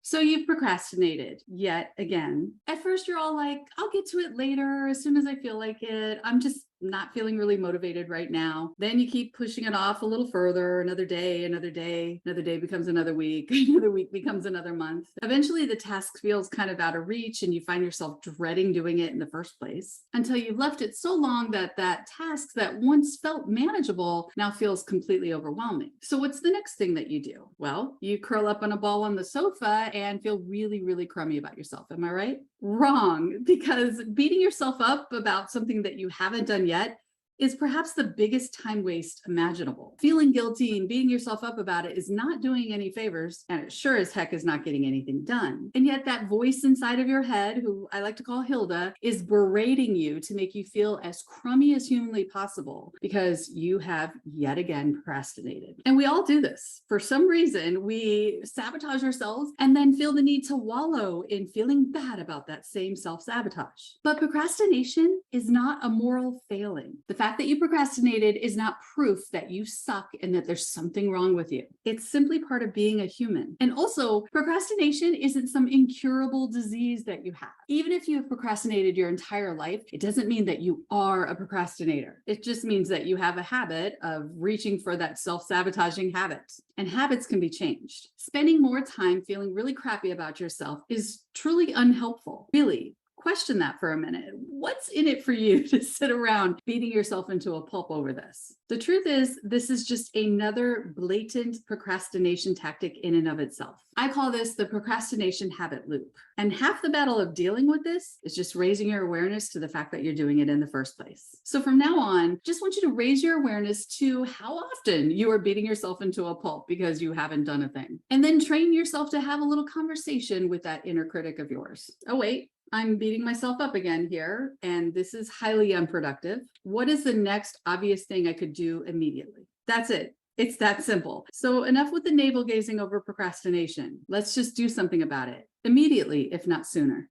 So you've procrastinated yet again. At first, you're all like, I'll get to it later as soon as I feel like it. I'm just not feeling really motivated right now. Then you keep pushing it off a little further, another day, another day, another day becomes another week, another week becomes another month. Eventually, the task feels kind of out of reach and you find yourself dreading doing it in the first place until you've left it so long that that task that once felt manageable now feels completely overwhelming. So what's the next thing that you do? Well, you curl up on a ball on the sofa and feel really, really crummy about yourself. Am I right? Wrong, because beating yourself up about something that you haven't done yet is perhaps the biggest time waste imaginable. Feeling guilty and beating yourself up about it is not doing any favors, and it sure as heck is not getting anything done. And yet that voice inside of your head, who I like to call Hilda, is berating you to make you feel as crummy as humanly possible because you have yet again procrastinated. And we all do this. For some reason, we sabotage ourselves and then feel the need to wallow in feeling bad about that same self-sabotage. But procrastination is not a moral failing. The fact that you procrastinated is not proof that you suck and that there's something wrong with you. It's simply part of being a human. And also, procrastination isn't some incurable disease that you have. Even if you have procrastinated your entire life, it doesn't mean that you are a procrastinator. It just means that you have a habit of reaching for that self-sabotaging habit. And habits can be changed. Spending more time feeling really crappy about yourself is truly unhelpful. Really. Question that for a minute. What's in it for you to sit around beating yourself into a pulp over this? The truth is, this is just another blatant procrastination tactic in and of itself. I call this the procrastination habit loop. And half the battle of dealing with this is just raising your awareness to the fact that you're doing it in the first place. So from now on, just want you to raise your awareness to how often you are beating yourself into a pulp because you haven't done a thing. And then train yourself to have a little conversation with that inner critic of yours. Oh, wait. I'm beating myself up again here, and this is highly unproductive. What is the next obvious thing I could do immediately? That's it. It's that simple. So enough with the navel gazing over procrastination. Let's just do something about it immediately, if not sooner.